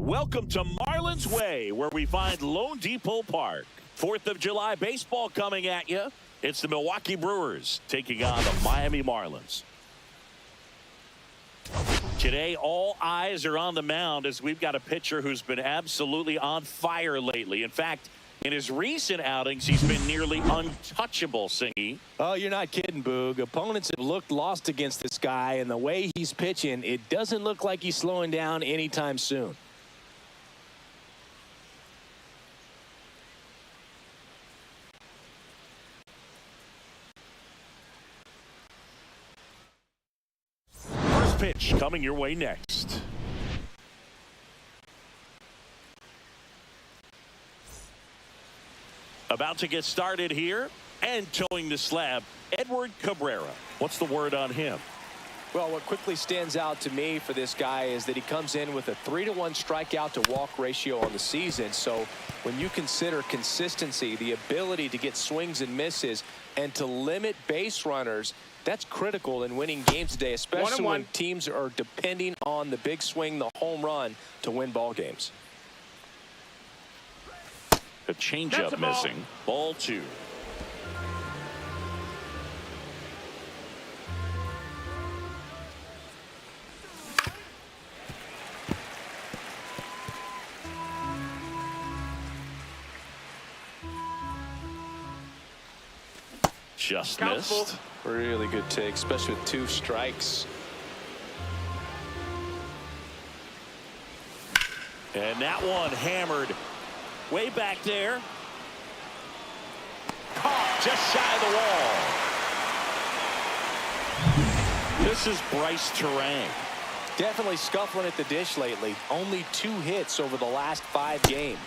Welcome to Marlins Way, where we find Lone Depot Park. 4th of July baseball coming at you. It's the Milwaukee Brewers taking on the Miami Marlins. Today, all eyes are on the mound as we've got a pitcher who's been absolutely on fire lately. In fact, in his recent outings, he's been nearly untouchable, Singy. Oh, you're not kidding, Boog. Opponents have looked lost against this guy, and the way he's pitching, it doesn't look like he's slowing down anytime soon. First pitch coming your way next. About to get started here and towing the slab, Edward Cabrera. What's the word on him? Well, what quickly stands out to me for this guy is that he comes in with a 3-to-1 strikeout to walk ratio on the season. So when you consider consistency, the ability to get swings and misses and to limit base runners, that's critical in winning games today, especially when teams are depending on the big swing, the home run, to win ball games. A changeup missing. Ball 2. Just missed. Really good take, especially with 2 strikes. And that one hammered way back there. Caught just shy of the wall. This is Brice Turang. Definitely scuffling at the dish lately. Only 2 hits over the last 5 games.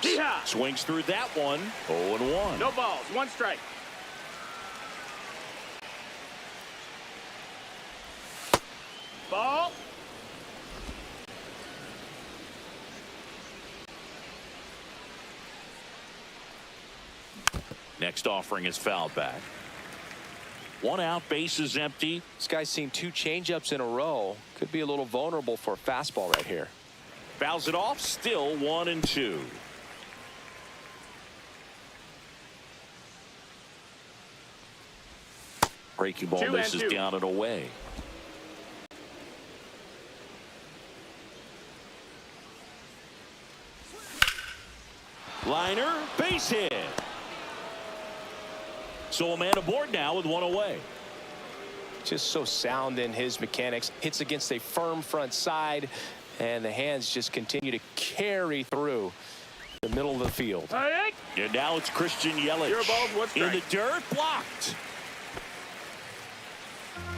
Swings through that one. 0-1. No balls. 1 strike. Ball. Next offering is fouled back. 1 out, bases empty. This guy's seen 2 changeups in a row. Could be a little vulnerable for a fastball right here. Fouls it off, still 1-2. Breaking ball misses down and away. Liner, base hit. So a man aboard now with 1 away. Just so sound in his mechanics. Hits against a firm front side, and the hands just continue to carry through the middle of the field. And now it's Christian Yelich in the dirt, blocked.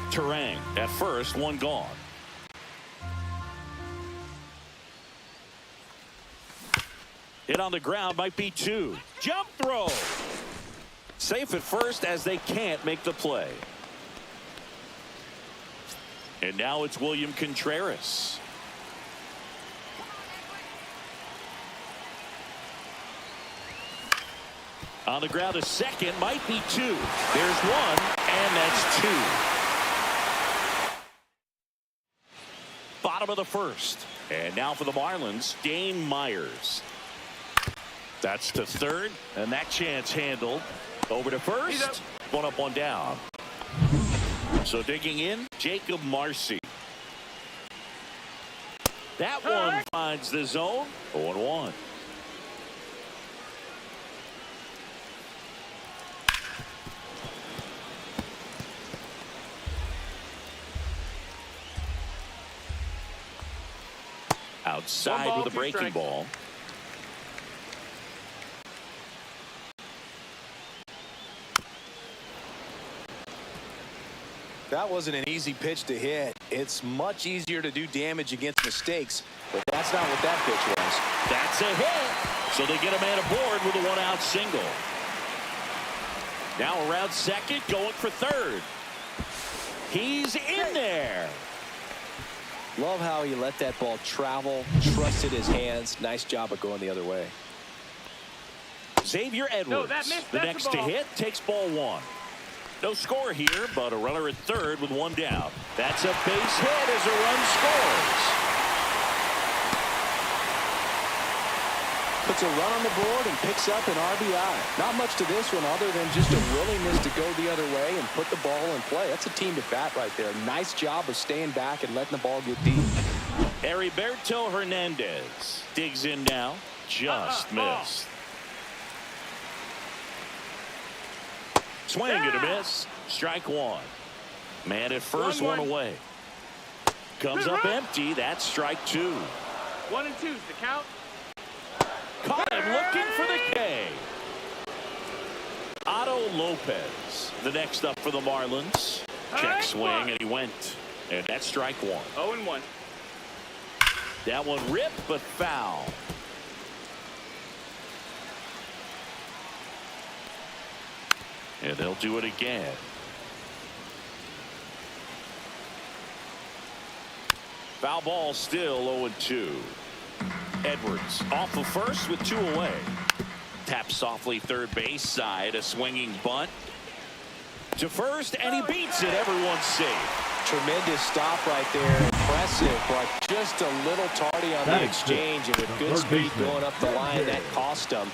Turang at first, 1 gone. Hit on the ground, might be 2. Jump throw. Safe at first as they can't make the play. And now it's William Contreras. On the ground, a second, might be 2. There's 1, and that's 2. Bottom of the first. And now for the Marlins, Dane Myers. That's to third, and that chance handled. Over to first. 1 up, 1 down. So digging in, Jacob Marcy. That one finds the zone. 0-1. Outside with a breaking ball. That wasn't an easy pitch to hit. It's much easier to do damage against mistakes, but that's not what that pitch was. That's a hit. So they get a man aboard with a 1-out single. Now around second, going for third. He's in there. Love how he let that ball travel, trusted his hands. Nice job of going the other way. Xavier Edwards, the next to hit, takes ball 1. No score here, but a runner at third with 1 down. That's a base hit as a run scores. Puts a run on the board and picks up an RBI. Not much to this one other than just a willingness to go the other way and put the ball in play. That's a team at bat right there. Nice job of staying back and letting the ball get deep. Heriberto Hernandez digs in now. Just missed. Swing and a miss. Strike one. Man at first, one away. Comes up empty. That's strike two. 1 and 2's the count. Caught him looking for the K. Otto Lopez, the next up for the Marlins. Check swing, and he went. And that's strike one. 0 and 1. That one ripped, but foul. And they'll do it again. Foul ball still 0-2. Edwards off of first with 2 away. Taps softly third base side. A swinging bunt to first, and he beats it. Everyone's safe. Tremendous stop right there. Impressive, but just a little tardy on the exchange, and with good speed going up the line, that cost him.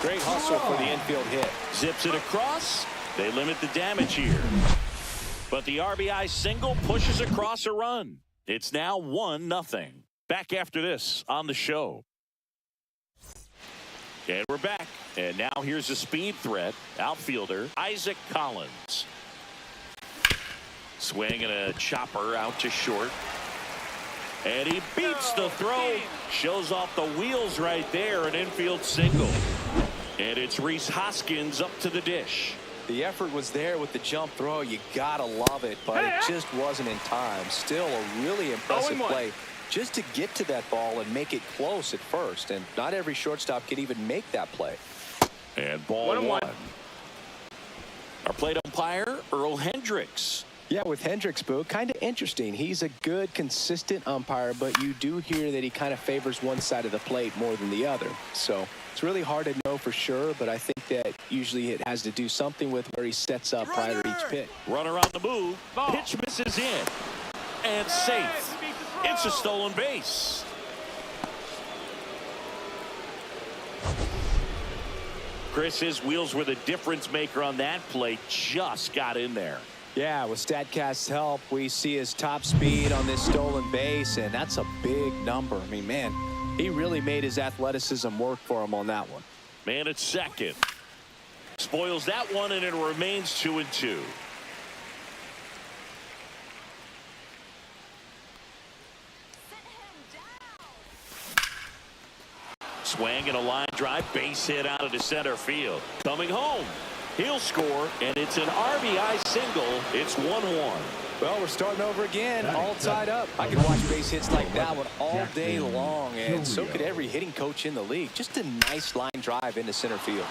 Great hustle for the infield hit. Zips it across. They limit the damage here. But the RBI single pushes across a run. It's now 1-0. Back after this on the show. And we're back. And now here's a speed threat. Outfielder Isaac Collins. Swing and a chopper out to short. And he beats the throw. Shows off the wheels right there. An infield single. And it's Rhys Hoskins up to the dish. The effort was there with the jump throw. You gotta love it, but it just wasn't in time. Still a really impressive play just to get to that ball and make it close at first. And not every shortstop could even make that play. And ball one. Our plate umpire, Earl Hendricks. Yeah, with Hendricks, Boo, kind of interesting. He's a good, consistent umpire, but you do hear that he kind of favors one side of the plate more than the other. So it's really hard to know for sure, but I think that usually it has to do something with where he sets up prior to each pitch. Runner on the move. Pitch misses in. And safe. It's a stolen base. Chris, his wheels were the difference maker on that play. Just got in there. Yeah, with StatCast's help, we see his top speed on this stolen base, and that's a big number. I mean, man, he really made his athleticism work for him on that one. Man at second. Spoils that one, and it remains 2-2. Swing and a line drive, base hit out of the center field. Coming home. He'll score, and it's an RBI single. It's 1-1. Well, we're starting over again, all tied up. I could watch base hits like that one all day long, and so could every hitting coach in the league. Just a nice line drive into center field.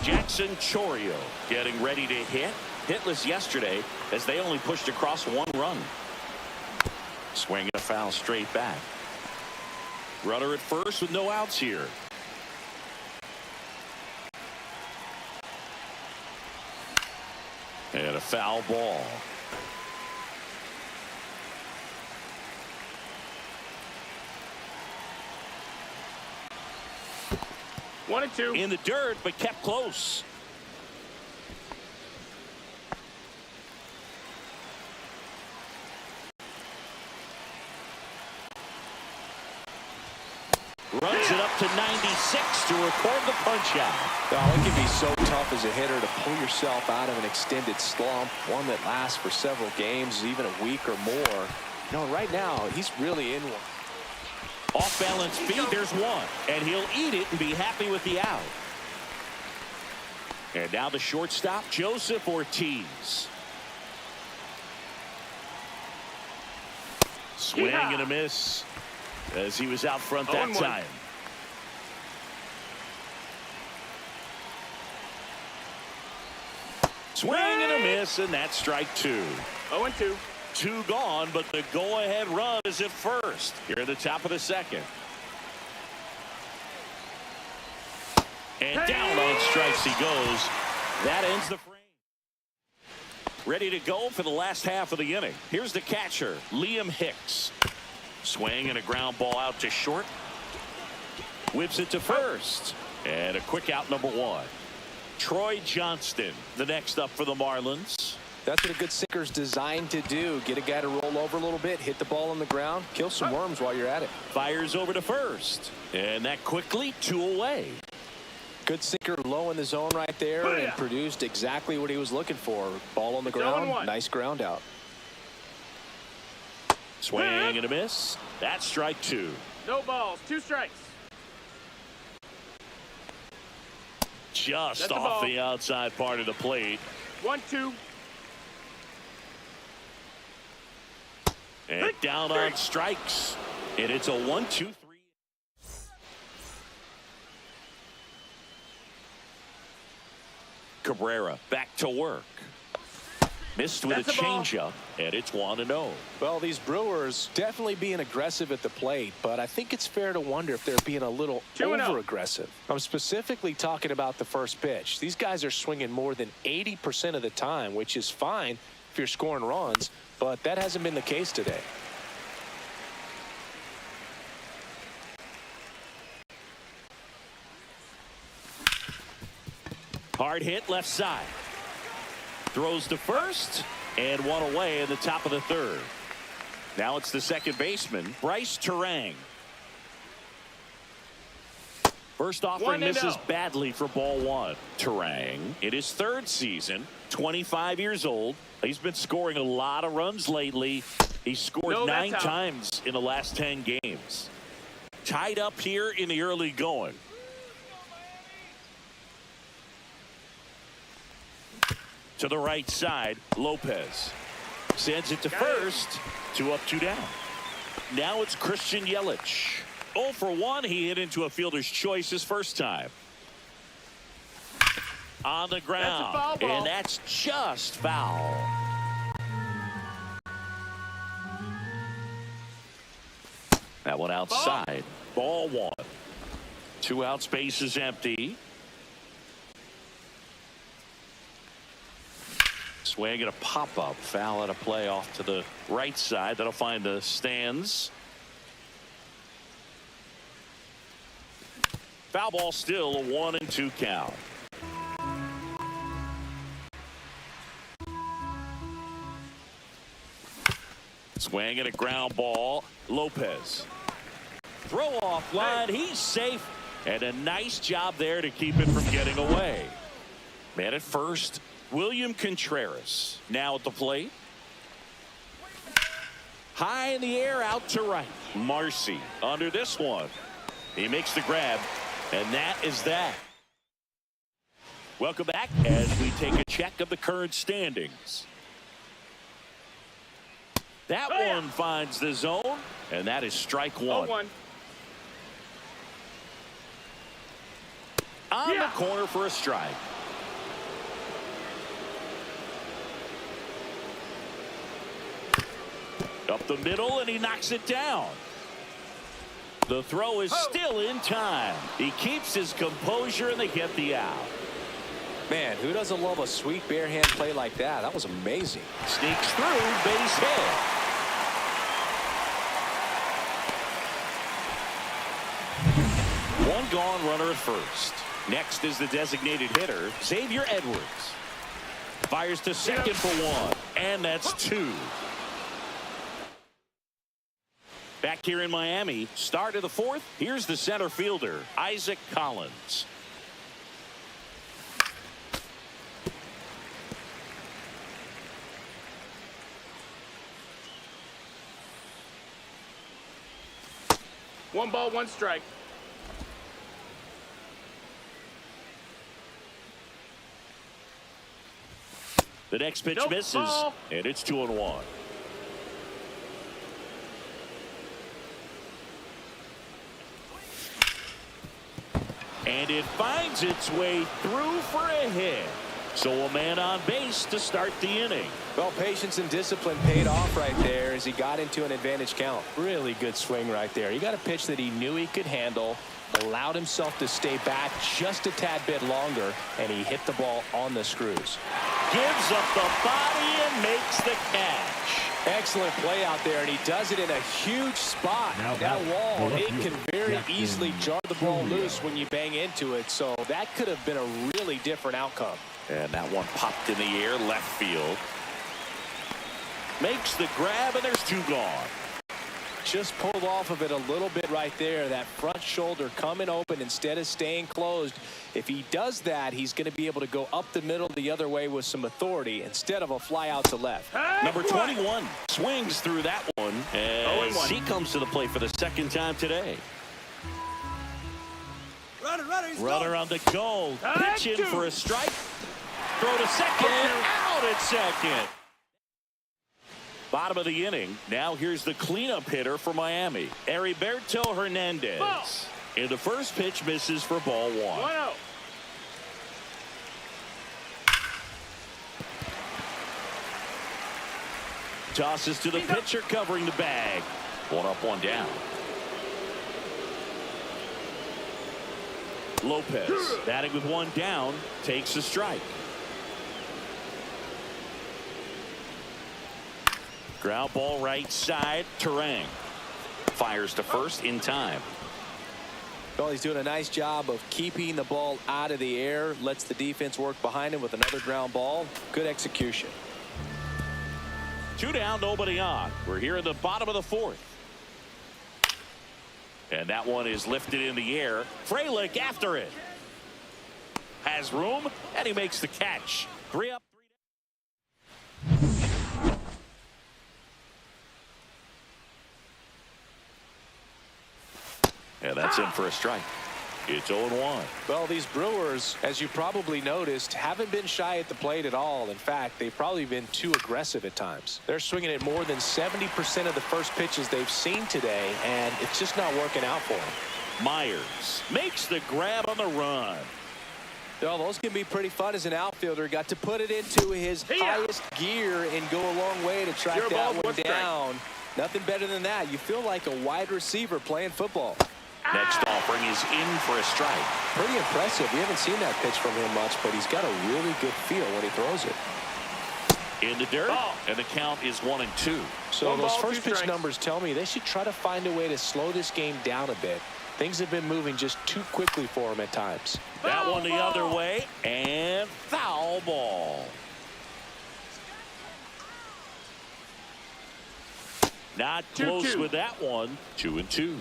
Jackson Chourio getting ready to hit. Hitless yesterday as they only pushed across 1 run. Swing and a foul straight back. Runner at first with no outs here. And a foul ball. One and two. In the dirt, but kept close. Runs it up to 96 to record the punch out. Oh, it can be so tough as a hitter to pull yourself out of an extended slump, one that lasts for several games, even a week or more. You know, right now, he's really in one. Off balance feed, there's one. And he'll eat it and be happy with the out. And now the shortstop, Joseph Ortiz. Swing and a miss as he was out front that time. Swing and a miss, and that's strike 2. 0-2. 2 gone, but the go-ahead run is at first. Here at the top of the second. And down on strikes he goes. That ends the frame. Ready to go for the last half of the inning. Here's the catcher, Liam Hicks. Swing and a ground ball out to short. Whips it to first. And a quick out, number one. Troy Johnston, the next up for the Marlins. That's what a good sinker's designed to do. Get a guy to roll over a little bit, hit the ball on the ground, kill some worms while you're at it. Fires over to first. And that quickly 2 away. Good sinker low in the zone right there and produced exactly what he was looking for. Ball on the ground, nice ground out. Swing and a miss. That's strike 2. No balls, 2 strikes. Just off the outside part of the plate. 1-2. And down on strikes. And it's a 1-2-3. Cabrera back to work. Missed with a changeup, and it's 1-0. Well, these Brewers definitely being aggressive at the plate, but I think it's fair to wonder if they're being a little over-aggressive. I'm specifically talking about the first pitch. These guys are swinging more than 80% of the time, which is fine if you're scoring runs, but that hasn't been the case today. Hard hit left side. Throws to first and 1 away in the top of the 3rd. Now it's the second baseman, Brice Turang. First offering misses badly for ball 1. Turang in his 3rd season, 25 years old. He's been scoring a lot of runs lately. He scored 9 times in the last 10 games. Tied up here in the early going. To the right side, Lopez sends it to first. 2 up, 2 down. Now it's Christian Yelich. 0 for 1. He hit into a fielder's choice his first time. On the ground, and that's just foul. That one outside. Ball 1. 2 out, space is empty. Swing and a pop-up. Foul at a play off to the right side. That'll find the stands. Foul ball still, a 1-2 count. Swing and a ground ball. Lopez. Throw off line. He's safe. And a nice job there to keep it from getting away. Man at first. William Contreras now at the plate. High in the air, out to right. Marcy under this one. He makes the grab, and that is that. Welcome back as we take a check of the current standings. That one finds the zone, and that is strike 1. On the corner for a strike. Up the middle, and he knocks it down. The throw is still in time. He keeps his composure, and they get the out. Man, who doesn't love a sweet bare hand play like that? That was amazing. Sneaks through, base hit. One gone, runner at first. Next is the designated hitter, Xavier Edwards. Fires to second for 1, and that's 2. Back here in Miami, start of the 4th. Here's the center fielder, Isaac Collins. One ball, 1 strike. The next pitch misses, and it's 2-1. And it finds its way through for a hit. So a man on base to start the inning. Well, patience and discipline paid off right there as he got into an advantage count. Really good swing right there. He got a pitch that he knew he could handle, allowed himself to stay back just a tad bit longer, and he hit the ball on the screws. Gives up the body and makes the catch. Excellent play out there, and he does it in a huge spot. That wall, it can very easily jar the ball loose when you bang into it, so that could have been a really different outcome. And that one popped in the air, left field. Makes the grab, and there's two gone. Just pulled off of it a little bit right there. That front shoulder coming open instead of staying closed. If he does that, he's going to be able to go up the middle the other way with some authority instead of a fly out to left. Number 21 swings through that one as he comes to the plate for the second time today. Runner on the go. Pitch in for a strike. Throw to second. Out at second. Bottom of the inning. Now here's the cleanup hitter for Miami, Heriberto Hernandez. Ball. And the first pitch misses for ball one. 1-0. Tosses to the pitcher covering the bag. One up, one down. Lopez batting with one down takes a strike. Ground ball right side. Turang fires to first in time. Well, he's doing a nice job of keeping the ball out of the air. Lets the defense work behind him with another ground ball. Good execution. Two down, nobody on. We're here in the bottom of the fourth. And that one is lifted in the air. Frelick after it. Has room, and he makes the catch. 3 up. And that's in for a strike. It's 0-1. Well, these Brewers, as you probably noticed, haven't been shy at the plate at all. In fact, they've probably been too aggressive at times. They're swinging at more than 70% of the first pitches they've seen today, and it's just not working out for them. Myers makes the grab on the run. Well, those can be pretty fun as an outfielder. Got to put it into his highest gear and go a long way to track that one down. Nothing better than that. You feel like a wide receiver playing football. Next offering is in for a strike. Pretty impressive. We haven't seen that pitch from him much, but he's got a really good feel when he throws it. In the dirt, and the count is 1-2. So those first pitch numbers tell me they should try to find a way to slow this game down a bit. Things have been moving just too quickly for him at times. That one the other way, and foul ball. Not close with that one. 2-2.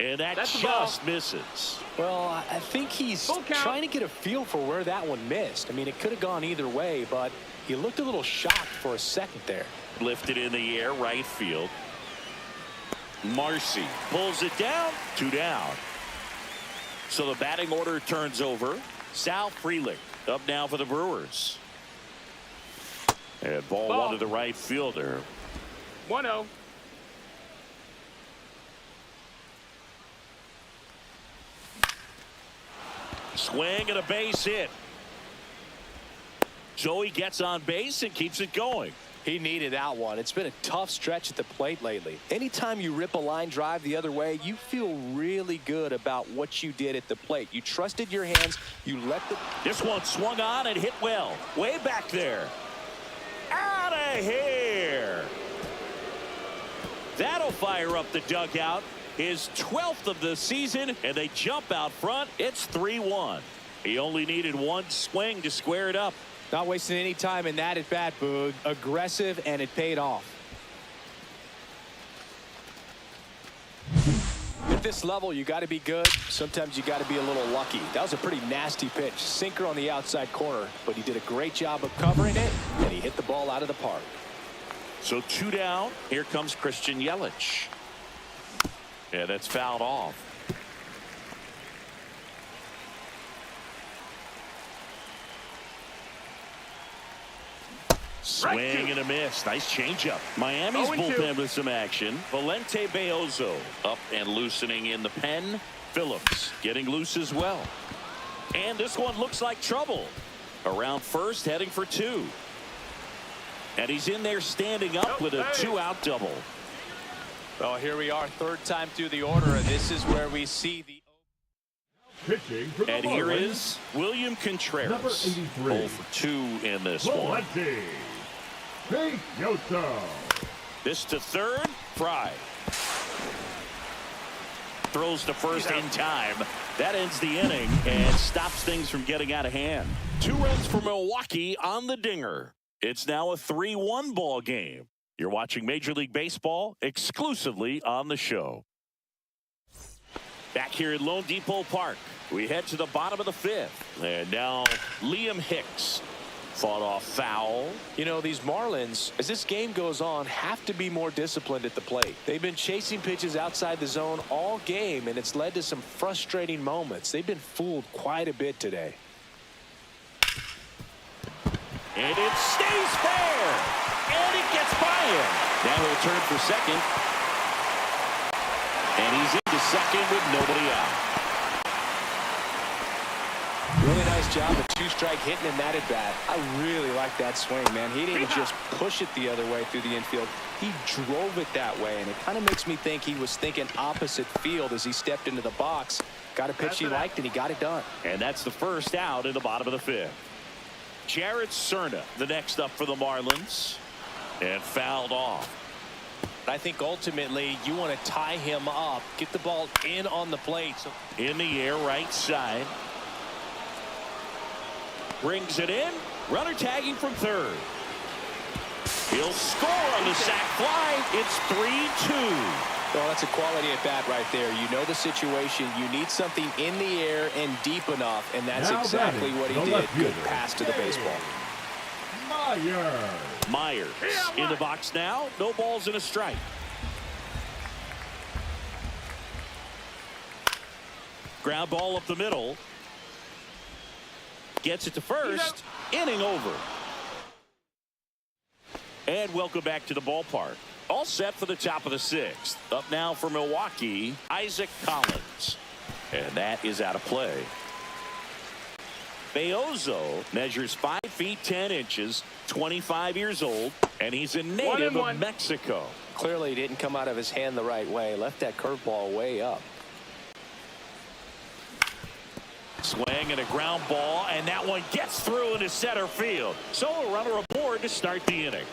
And that just misses. Well, I think he's trying to get a feel for where that one missed. I mean, it could have gone either way, but he looked a little shocked for a second there. Lifted in the air, right field. Marcy pulls it down. 2 down. So the batting order turns over. Sal Frelick up now for the Brewers. And ball one to the right fielder. 1-0. Swing and a base hit. Joey gets on base and keeps it going. He needed that one. It's been a tough stretch at the plate lately. Anytime you rip a line drive the other way, you feel really good about what you did at the plate. You trusted your hands. You let the... This one swung on and hit well. Way back there. Out of here. That'll fire up the dugout. His 12th of the season, and they jump out front. It's 3-1. He only needed one swing to square it up. Not wasting any time in that at bat, Boog. Aggressive, and it paid off. At this level, you got to be good. Sometimes you got to be a little lucky. That was a pretty nasty pitch. Sinker on the outside corner, but he did a great job of covering it, and he hit the ball out of the park. So 2 down. Here comes Christian Yelich. Yeah, that's fouled off. Swing and a miss. Nice changeup. Miami's bullpen with some action. Valente Beozo up and loosening in the pen. Phillips getting loose as well. And this one looks like trouble. Around first, heading for 2. And he's in there standing up with a 2-out double. Well, here we are, third time through the order, and this is where we see the... Pitching for the And here Marlins, is William Contreras. number 83. 0 for 2 in this one. This to third. Fry. Throws to first in time. That ends the inning and stops things from getting out of hand. 2 runs for Milwaukee on the dinger. It's now a 3-1 ball game. You're watching Major League Baseball exclusively on the show. Back here at Lone Depot Park, we head to the bottom of the 5th. And now Liam Hicks fought off foul. You know, these Marlins, as this game goes on, have to be more disciplined at the plate. They've been chasing pitches outside the zone all game, and it's led to some frustrating moments. They've been fooled quite a bit today. And it stays fair. And it gets by him. Now he'll turn for second. And he's into second with nobody out. Really nice job of 2-strike hitting in that at bat. I really like that swing, man. He didn't just push it the other way through the infield. He drove it that way, and it kind of makes me think he was thinking opposite field as he stepped into the box. Got a pitch he liked, and he got it done. And that's the first out in the bottom of the 5th. Jared Serna, the next up for the Marlins, and fouled off. I think ultimately you want to tie him up, get the ball in on the plate. In the air, right side. Brings it in. Runner tagging from third. He'll score on the sac fly. It's 3-2. Well, that's a quality at bat right there. You know the situation. You need something in the air and deep enough, and that's exactly what he did. Good pass to the baseball. Myers in the box now. No balls and a strike. Ground ball up the middle. Gets it to first. Inning over. And welcome back to the ballpark. All set for the top of the 6th. Up now for Milwaukee, Isaac Collins. And that is out of play. Beozo measures 5 feet 10 inches, 25 years old, and he's a native of Mexico. Clearly it didn't come out of his hand the right way. Left that curveball way up. Swing and a ground ball, and that one gets through into center field. So a runner aboard to start the inning.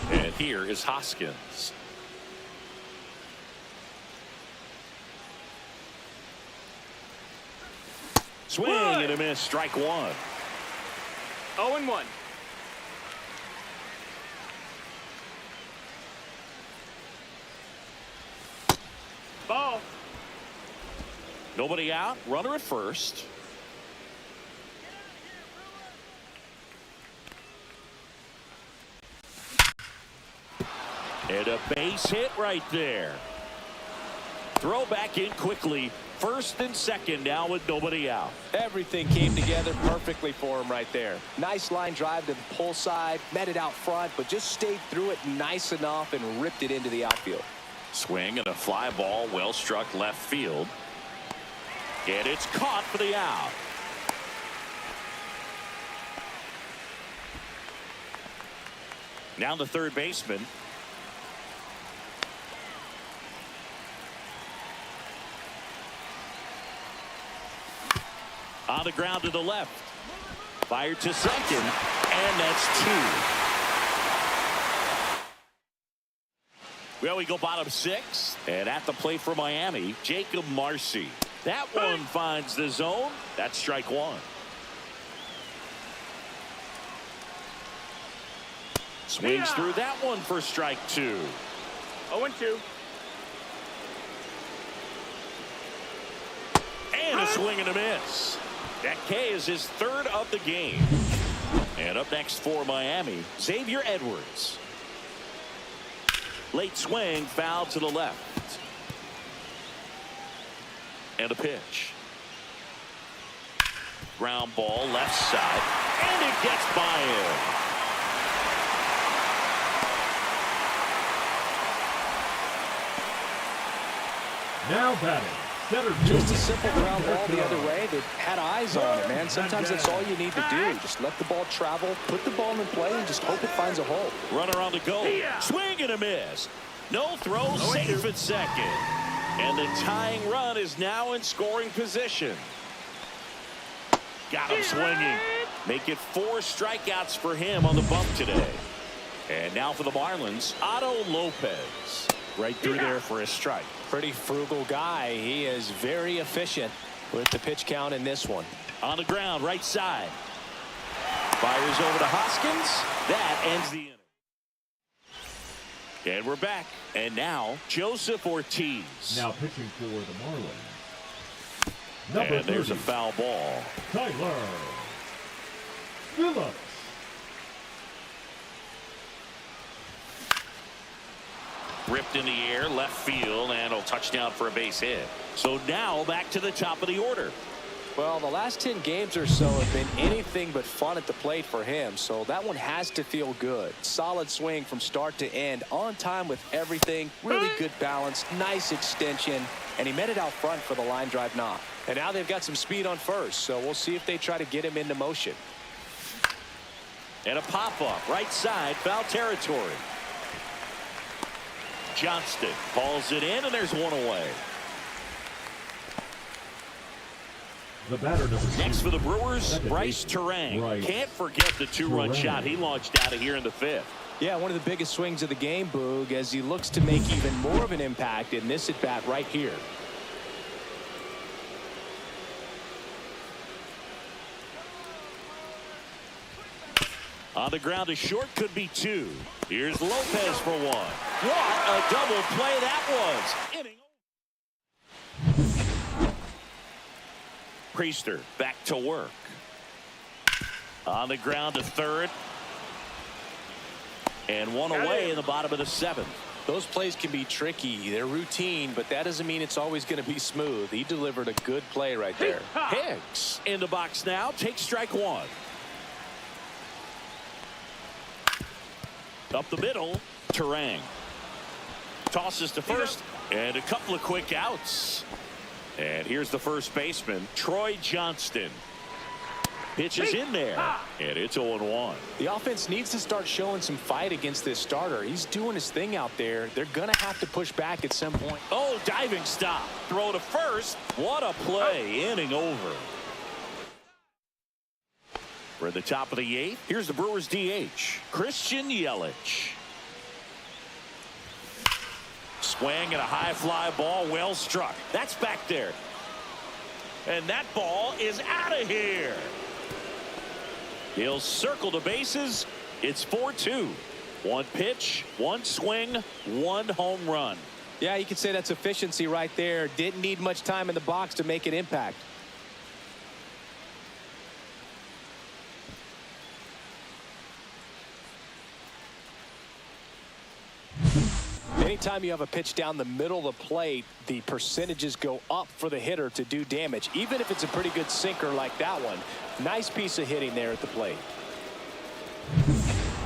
And here is Hoskins. Swing and a miss, strike 1. 0-1. Ball. Nobody out, runner at first. And a base hit right there. Throw back in quickly. First and second now with nobody out. Everything came together perfectly for him right there. Nice line drive to the pull side, met it out front, but just stayed through it nice enough and ripped it into the outfield. Swing and a fly ball, well struck left field. And it's caught for the out. Now the third baseman. On the ground to the left. Fired to second. And that's 2. Well, we go bottom 6. And at the plate for Miami, Jacob Marcy. That one finds the zone. That's strike 1. Swings through that one for strike 2. 0-2. And a swing and a miss. That K is his 3rd of the game. And up next for Miami, Xavier Edwards. Late swing, foul to the left. And a pitch. Ground ball left side. And it gets by him. now batting. Just a simple ground ball the other way that had eyes on it, man. Sometimes that's all you need to do. Just let the ball travel, put the ball in play, and just hope it finds a hole. Runner on the go. Swing and a miss. No throw, safe at second. And the tying run is now in scoring position. Got him swinging. Make it 4 strikeouts for him on the bump today. And now for the Marlins, Otto Lopez. Right through there for a strike. Pretty frugal guy. He is very efficient with the pitch count in this one. On the ground, right side. Fires over to Hoskins. That ends the inning. And we're back. And now, Joseph Ortiz. Now pitching for the Marlins. And there's a foul ball. Tyler Phillips. Ripped in the air, left field, and a touchdown for a base hit. So now back to the top of the order. Well, the last 10 games or so have been anything but fun at the plate for him, so that one has to feel good. Solid swing from start to end, on time with everything, really good balance, nice extension, and he met it out front for the line drive knock. And now they've got some speed on first, so we'll see if they try to get him into motion. And a pop-up, right side, foul territory. Johnston calls it in, and there's one away. The batter number 2. Next for the Brewers, Brice Turang. Can't forget the 2-run shot he launched out of here in the 5th. Yeah, one of the biggest swings of the game, Boog, as he looks to make even more of an impact in this at-bat right here. On the ground to short, could be 2. Here's Lopez for 1. What a double play that was. Inning. Priester back to work. On the ground to third. And one away in the bottom of the 7th. Those plays can be tricky. They're routine, but that doesn't mean it's always going to be smooth. He delivered a good play right there. Hicks in the box now. Takes strike 1. Up the middle, Turang. Tosses to first, and a couple of quick outs. And here's the first baseman, Troy Johnston. Pitch is in there, and it's 0-1. The offense needs to start showing some fight against this starter. He's doing his thing out there. They're going to have to push back at some point. Oh, diving stop. Throw to first. What a play. Inning over. We're at the top of the 8th. Here's the Brewers DH, Christian Yelich. Swing and a high fly ball, well struck. That's back there. And that ball is out of here. He'll circle the bases. It's 4-2. 1 pitch, 1 swing, 1 home run. Yeah, you could say that's efficiency right there. Didn't need much time in the box to make an impact. Anytime you have a pitch down the middle of the plate, the percentages go up for the hitter to do damage, even if it's a pretty good sinker like that one. Nice piece of hitting there at the plate.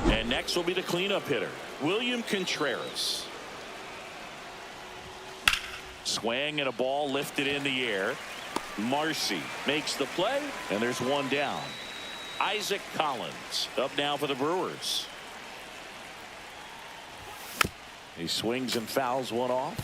And next will be the cleanup hitter, William Contreras. Swing and a ball lifted in the air. Marcy makes the play, and there's 1 down. Isaac Collins up now for the Brewers. He swings and fouls one off.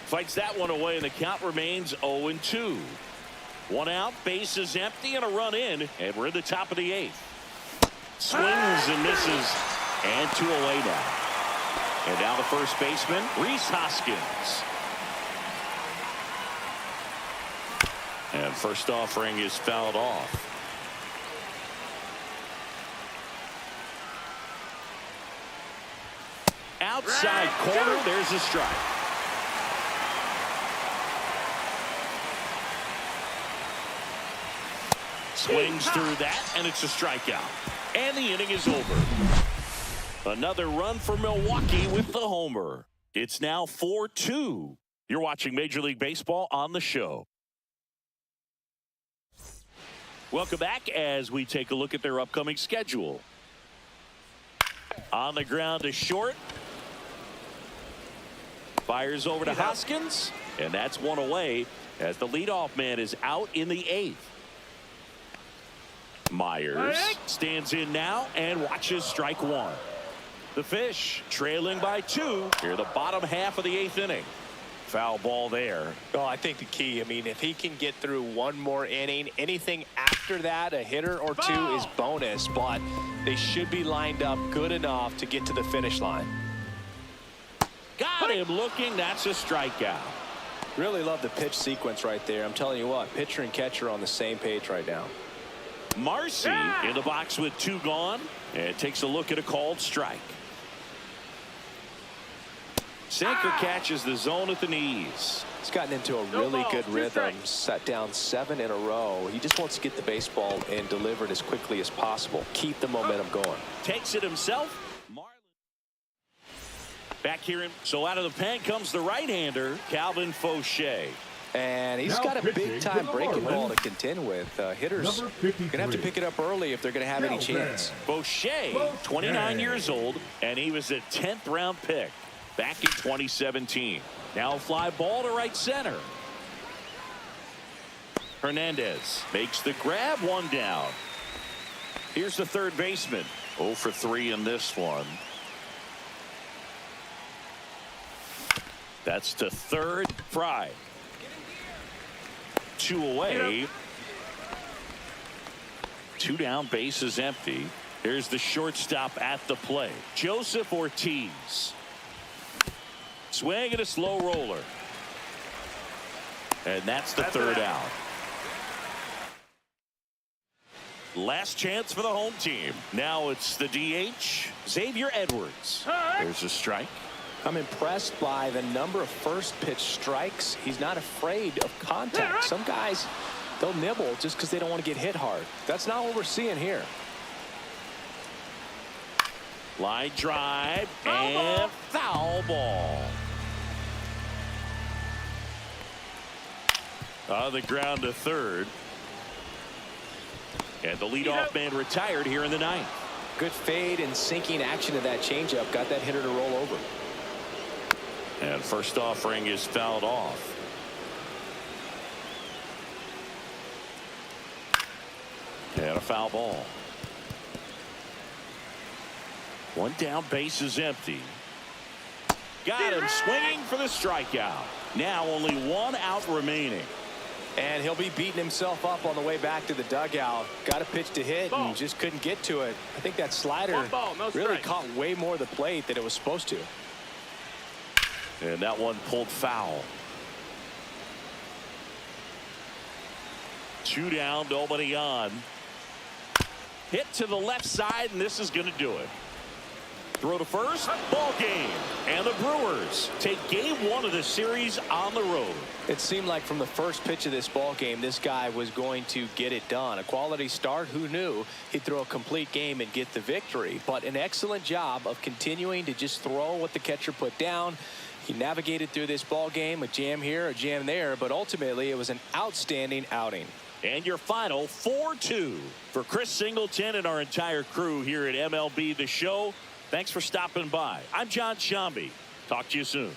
Fights that one away, and the count remains 0-2. 1 out, base is empty, and a run in, and we're in the top of the 8th. Swings and misses. And 2 away now. And now the first baseman, Rhys Hoskins. And first offering is fouled off. Outside corner, there's a strike. Swings through that, and it's a strikeout. And the inning is over. Another run for Milwaukee with the homer. It's now 4-2. You're watching Major League Baseball on the show. Welcome back as we take a look at their upcoming schedule. On the ground to short. Fires over to Hoskins, and that's one away as the leadoff man is out in the 8th. Myers stands in now and watches strike 1. The Fish trailing by 2 here the bottom half of the 8th inning. Foul ball there. Oh, I think the key, I mean, if he can get through one more inning, anything after that, a hitter or two is bonus, but they should be lined up good enough to get to the finish line. Got him looking. That's a strikeout. Really love the pitch sequence right there. I'm telling you what, pitcher and catcher are on the same page right now. Marcy in the box with 2 gone and takes a look at a called strike. Sinker catches the zone at the knees. He's gotten into a really good rhythm, set down 7 in a row. He just wants to get the baseball and deliver it as quickly as possible. Keep the momentum going. Takes it himself. Back here, so out of the pen comes the right-hander, Calvin Fauché. And he's got a big-time breaking ball to contend with. Hitters going to have to pick it up early if they're going to have any chance. Fauché, 29 years old, and he was a 10th-round pick back in 2017. Now a fly ball to right center. Hernandez makes the grab, 1 down. Here's the third baseman. 0 for 3 in this one. That's to third. Fry. 2 away. 2 down, bases empty. Here's the shortstop at the plate, Joseph Ortiz. Swing and a slow roller. And that's the third out. Last chance for the home team. Now it's the DH, Xavier Edwards. There's a strike. I'm impressed by the number of first pitch strikes. He's not afraid of contact. Some guys, they'll nibble just because they don't want to get hit hard. That's not what we're seeing here. Line drive and foul ball. On the ground to third. And the leadoff man retired here in the 9th. Good fade and sinking action of that changeup. Got that hitter to roll over. And first offering is fouled off. And a foul ball. 1 down, base is empty. Got him swinging for the strikeout. Now only 1 out remaining. And he'll be beating himself up on the way back to the dugout. Got a pitch to hit and just couldn't get to it. I think that slider really caught way more of the plate than it was supposed to. And that one pulled foul. 2 down, nobody on. Hit to the left side, and this is going to do it. Throw to first, ball game. And the Brewers take game 1 of the series on the road. It seemed like from the first pitch of this ball game, this guy was going to get it done. A quality start. Who knew he'd throw a complete game and get the victory? But an excellent job of continuing to just throw what the catcher put down. He navigated through this ball game, a jam here, a jam there, but ultimately it was an outstanding outing. And your final 4-2 for Chris Singleton and our entire crew here at MLB The Show. Thanks for stopping by. I'm John Shambi. Talk to you soon.